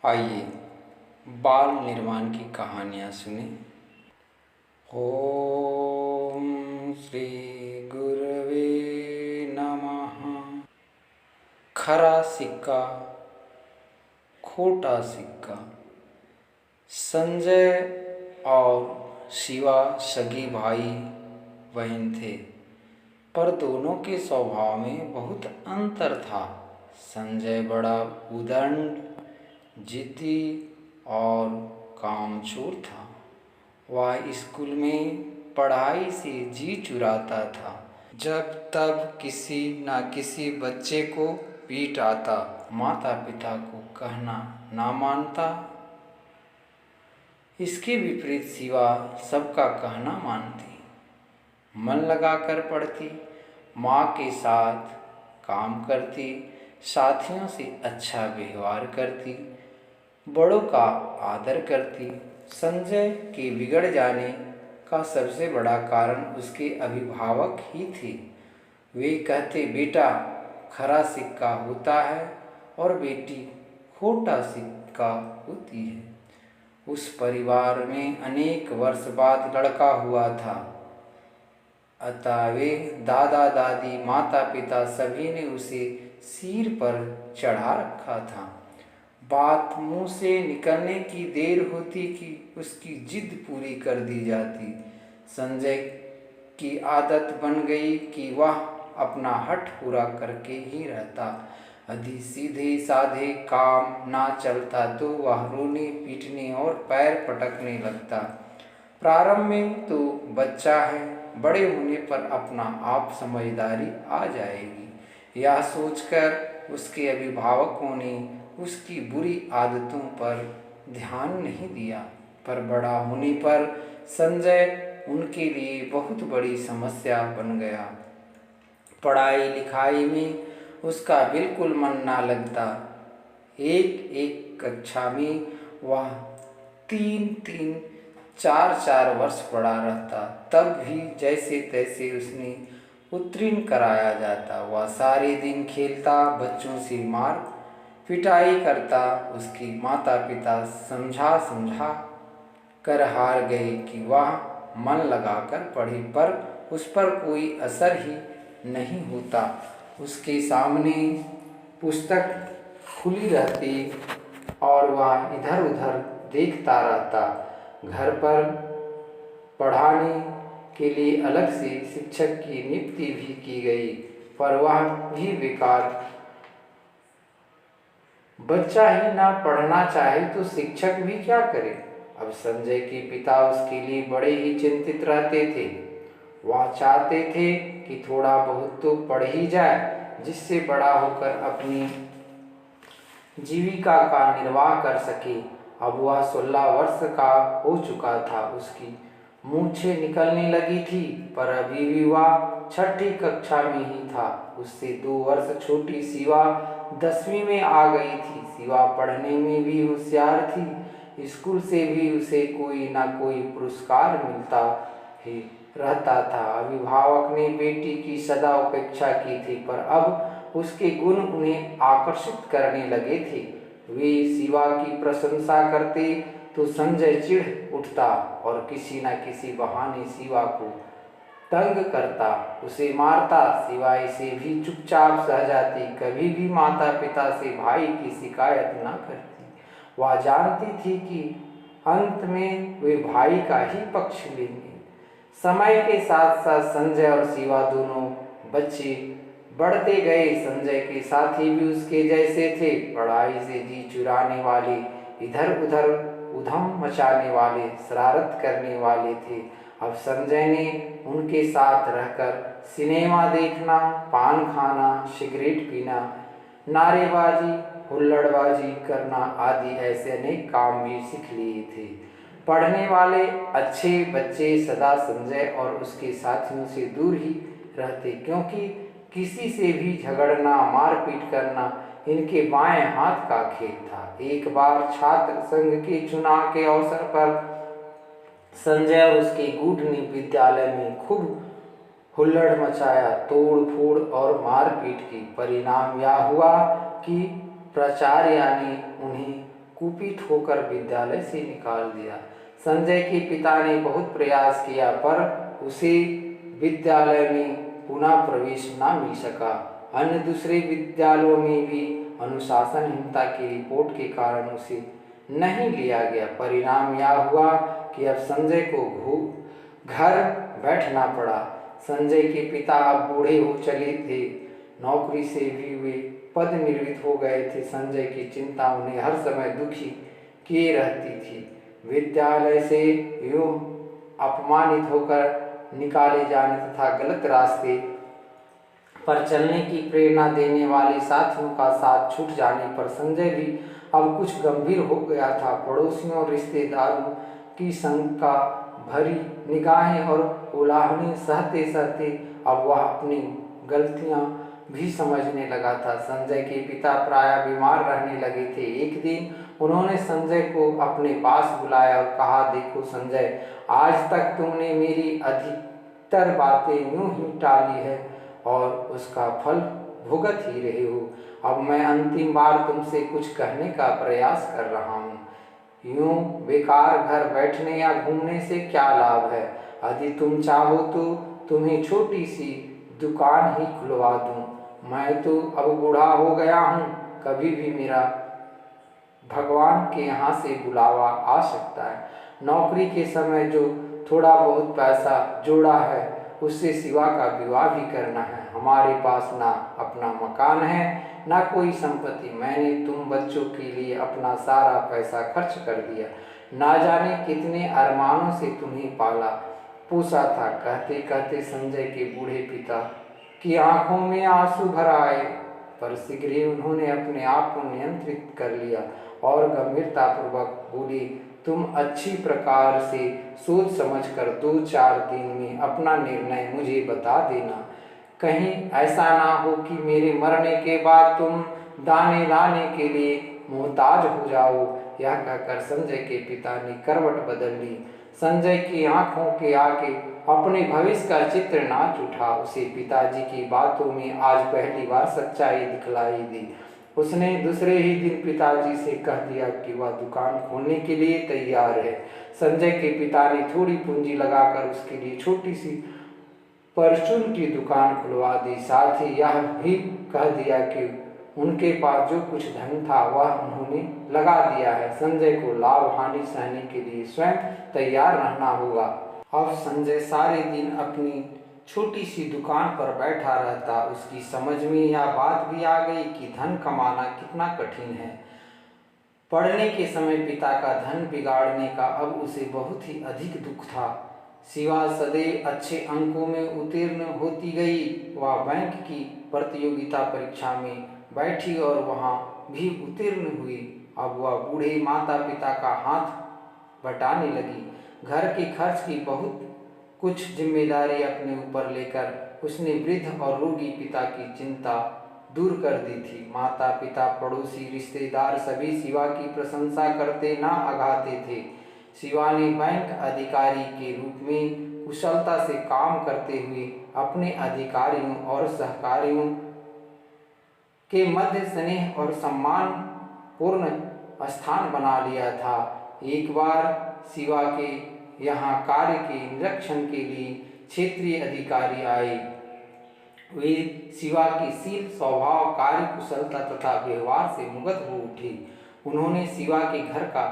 आइए बाल निर्माण की कहानियाँ सुने। ओम श्री गुरवे नमः। खरा सिक्का खोटा सिक्का। संजय और शिवा सगी भाई बहन थे, पर दोनों के स्वभाव में बहुत अंतर था। संजय बड़ा उद्दंड, जिद्दी और कामचोर था। वह स्कूल में पढ़ाई से जी चुराता था। जब तब किसी न किसी बच्चे को पीट आता, माता पिता को कहना ना मानता। इसके विपरीत शिवा सबका कहना मानती, मन लगाकर पढ़ती, माँ के साथ काम करती, साथियों से अच्छा व्यवहार करती, बड़ों का आदर करती। संजय के बिगड़ जाने का सबसे बड़ा कारण उसके अभिभावक ही थे। वे कहते, बेटा खरा सिक्का होता है और बेटी खोटा सिक्का होती है। उस परिवार में अनेक वर्ष बाद लड़का हुआ था, अतः वे दादा दादी माता पिता सभी ने उसे सिर पर चढ़ा रखा था। बात मुंह से निकलने की देर होती कि उसकी जिद पूरी कर दी जाती। संजय की आदत बन गई कि वह अपना हठ पूरा करके ही रहता। यदि सीधे साधे काम ना चलता तो वह रोने पीटने और पैर पटकने लगता। प्रारंभ में तो बच्चा है, बड़े होने पर अपना आप समझदारी आ जाएगी, यह सोचकर उसके अभिभावकों ने उसकी बुरी आदतों पर ध्यान नहीं दिया। पर बड़ा होने पर संजय उनके लिए बहुत बड़ी समस्या बन गया। पढ़ाई लिखाई में उसका बिल्कुल मन ना लगता। एक एक कक्षा में वह 3-3, 4-4 वर्ष पढ़ा रहता, तब भी जैसे तैसे उसने उत्तीर्ण कराया जाता। वह सारे दिन खेलता, बच्चों से मार पिटाई करता। उसके माता पिता समझा समझा कर हार गए कि वह मन लगाकर पढ़े, पर उस पर कोई असर ही नहीं होता। उसके सामने पुस्तक खुली रहती और वह इधर उधर देखता रहता। घर पर पढ़ाने के लिए अलग से शिक्षक की नियुक्ति भी की गई, पर वह भी बेकार। बच्चा ही ना पढ़ना चाहे तो शिक्षक भी क्या करे। अब संजय के पिता उसके लिए बड़े ही चिंतित रहते थे। वह चाहते थे कि थोड़ा बहुत तो पढ़ ही जाए, जिससे बड़ा होकर अपनी जीविका का निर्वाह कर सके। अब वह 16 वर्ष का हो चुका था। उसकी मूछें निकलने लगी थी, पर अभी भी वह 6ठी कक्षा में ही था। उससे 2 वर्ष छोटी शिवा 10वीं में आ गई थी। शिवा पढ़ने में भी होशियार थी। स्कूल से भी उसे कोई ना कोई पुरस्कार मिलता ही रहता था। अभिभावक ने बेटी की सदा उपेक्षा की थी, पर अब उसके गुण उन्हें आकर्षित करने लगे थे। वे शिवा की प्रशंसा करते तो संजय चिढ़ उठता और किसी न किसी बहाने शिवा को तंग करता, उसे मारता। शिवा इसे भी चुपचाप सह जाती, कभी भी माता पिता से भाई की शिकायत न करती। वह जानती थी कि अंत में वे भाई का ही पक्ष लेंगे। समय के साथ साथ संजय और शिवा दोनों बच्चे बढ़ते गए। संजय के साथी भी उसके जैसे थे, पढ़ाई से जी चुराने वाले, इधर उधर उधम मचाने वाले, शरारत करने वाले थे। अब संजय ने उनके साथ रहकर सिनेमा देखना, पान खाना, सिगरेट पीना, नारेबाजी, हुल्लड़बाजी करना आदि ऐसे अनेक काम भी सीख लिए थे। पढ़ने वाले अच्छे बच्चे सदा संजय और उसके साथियों से दूर ही रहते, क्योंकि किसी से भी झगड़ना, मारपीट करना इनके बाएं हाथ का खेल था। एक बार छात्र संघ के चुनाव के अवसर पर संजय और उसके गुट ने विद्यालय में खूब हुल्लड़ मचाया, तोड़ फोड़ और मारपीट की। परिणाम यह हुआ कि प्राचार्य ने उन्हें कुपित होकर विद्यालय से निकाल दिया। संजय के पिता ने बहुत प्रयास किया पर उसे विद्यालय में पुनः प्रवेश न मिल सका। अन्य दूसरे विद्यालयों में भी अनुशासनहीनता की रिपोर्ट के कारण उसे नहीं लिया गया। परिणाम यह हुआ कि अब संजय को घर बैठना पड़ा। संजय के पिता अब बूढ़े हो चले थे, नौकरी से भी वे पदनिर्मित हो गए थे। संजय की चिंता उन्हें हर समय दुखी किए रहती थी। विद्यालय से यूं अपमानित होकर निकाले जाने तथा गलत रास्ते पर चलने की प्रेरणा देने वाले साथियों का साथ छूट जाने पर संजय भी अब कुछ गंभीर हो गया था। पड़ोसियों और रिश्तेदारों की शंका भरी निगाहें और उलाहने सहते सहते अब वह अपनी गलतियां भी समझने लगा था। संजय के पिता प्रायः बीमार रहने लगे थे। एक दिन उन्होंने संजय को अपने पास बुलाया और कहा, देखो संजय, आज तक तुमने मेरी अधिकतर बातें यूं ही टाली है और उसका फल भुगत ही रहे हो। अब मैं अंतिम बार तुमसे कुछ कहने का प्रयास कर रहा हूँ। यूं बेकार घर बैठने या घूमने से क्या लाभ है? यदि तुम चाहो तो तुम्हें छोटी सी दुकान ही खुलवा दूँ। मैं तो अब बूढ़ा हो गया हूँ, कभी भी मेरा भगवान के यहाँ से बुलावा आ सकता है। नौकरी के समय जो थोड़ा बहुत पैसा जोड़ा है उससे शिवा का विवाह भी करना है। हमारे पास ना अपना मकान है ना कोई संपत्ति। मैंने तुम बच्चों के लिए अपना सारा पैसा खर्च कर दिया। ना जाने कितने अरमानों से तुम्हें पाला पोसा था। कहते कहते संजय के बूढ़े पिता की आंखों में आंसू भर आए, पर शीघ्र ही उन्होंने अपने आप को नियंत्रित कर लिया और गंभीरतापूर्वक बोले, तुम अच्छी प्रकार से सोच समझकर 2-4 दिन में अपना निर्णय मुझे बता देना। कहीं ऐसा ना हो कि मेरे मरने के बाद तुम दाने दाने के लिए मोहताज हो जाओ। यह कहकर संजय के पिता ने करवट बदल ली। संजय की आंखों के आगे अपने भविष्य का चित्र नाच उठा। उसे पिताजी की बातों में आज पहली बार सच्चाई दिखलाई दी। उसने दूसरे ही दिन पिताजी से कह दिया कि वह दुकान खोलने के लिए तैयार है। संजय के पिता ने थोड़ी पूंजी लगाकर उसके लिए छोटी सी परचून की दुकान खुलवा दी। साथ ही यह भी कह दिया कि उनके पास जो कुछ धन था वह उन्होंने लगा दिया है। संजय को लाभ हानि सहने के लिए स्वयं तैयार रहना होगा। अब संजय सारे दिन अपनी छोटी सी दुकान पर बैठा रहता। उसकी समझ में यह बात भी आ गई कि धन कमाना कितना कठिन है। पढ़ने के समय पिता का धन बिगाड़ने का अब उसे बहुत ही अधिक दुख था। शिवा सदैव अच्छे अंकों में उत्तीर्ण होती गई। वह बैंक की प्रतियोगिता परीक्षा में बैठी और वहाँ भी उत्तीर्ण हुई। अब वह बूढ़े माता पिता का हाथ बटाने लगी। घर के खर्च की बहुत कुछ जिम्मेदारी अपने ऊपर लेकर उसने वृद्ध और रोगी पिता की चिंता दूर कर दी थी। माता पिता, पड़ोसी, रिश्तेदार सभी शिवा की प्रशंसा करते ना अघाते थे। शिवा ने बैंक अधिकारी के रूप में कुशलता से काम करते हुए अपने अधिकारियों और सहकारियों के मध्य स्नेह और सम्मान पूर्ण स्थान बना लिया था। एक बार शिवा के यहाँ कार्य के निरीक्षण के लिए क्षेत्रीय अधिकारी आए। वे शिवा की शील, स्वभाव, कार्य कुशलता तथा व्यवहार से मुग्ध हो उठे। उन्होंने शिवा के घर का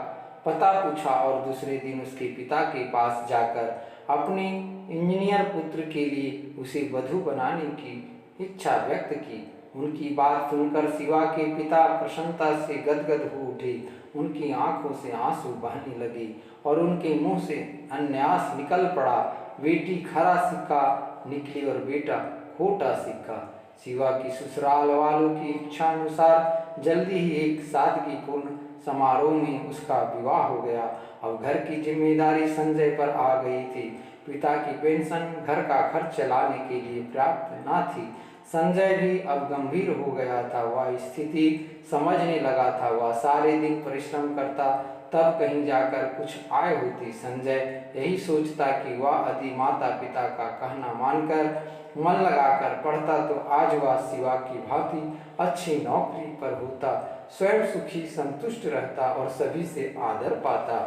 पता पूछा और दूसरे दिन उसके पिता के पास जाकर अपने इंजीनियर पुत्र के लिए उसे वधू बनाने की इच्छा व्यक्त की। उनकी बात सुनकर शिवा के पिता प्रसन्नता से गदगद हो उठे। उनकी आंखों से आंसू बहने लगे और उनके मुंह से अन्यास निकल पड़ा। बेटी खरा सिक्का निकली और बेटा खोटा सिक्का। शिवा की ससुराल वालों की इच्छा अनुसार जल्दी ही एक सादगीपूर्ण समारोह में उसका विवाह हो गया। अब घर की जिम्मेदारी संजय पर आ गई थी। पिता की पेंशन घर का खर्च चलाने के लिए पर्याप्त न थी। संजय भी अब गंभीर हो गया था। वह स्थिति समझने लगा था। वह सारे दिन परिश्रम करता, तब कहीं जाकर कुछ आय होती। संजय यही सोचता कि वह यदि माता पिता का कहना मानकर मन लगाकर पढ़ता तो आज वह शिवा की भांति अच्छी नौकरी पर होता। स्वयं सुखी संतुष्ट रहता और सभी से आदर पाता।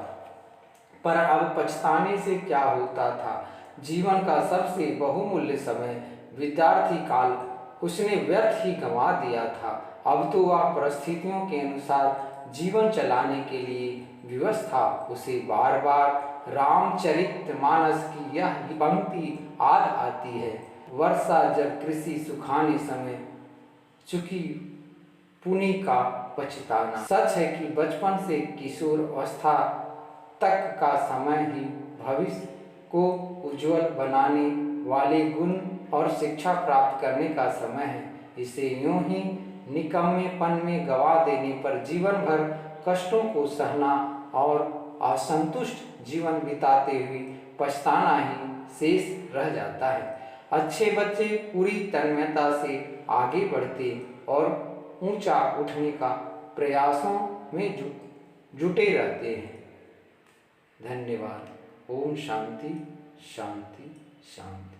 पर अब पछताने से क्या होता था। जीवन का सबसे बहुमूल्य समय विद्यार्थी काल उसने व्यर्थ ही गंवा दिया था। अब तो वह परिस्थितियों के अनुसार जीवन चलाने के लिए विवश था। उसे बार बार रामचरितमानस की यह पंक्ति याद आती है, वर्षा जब कृषि सुखाने समय चुकी पुनि का पछताना। सच है कि बचपन से किशोर अवस्था तक का समय ही भविष्य को उज्जवल बनाने वाले गुण और शिक्षा प्राप्त करने का समय है। इसे यूं ही निकम्मेपन में गवा देने पर जीवन भर कष्टों को सहना और असंतुष्ट जीवन बिताते हुए पछताना ही शेष रह जाता है। अच्छे बच्चे पूरी तन्मयता से आगे बढ़ते और ऊंचा उठने का प्रयासों में जुटे रहते हैं। धन्यवाद। ओम शांति शांति शांति।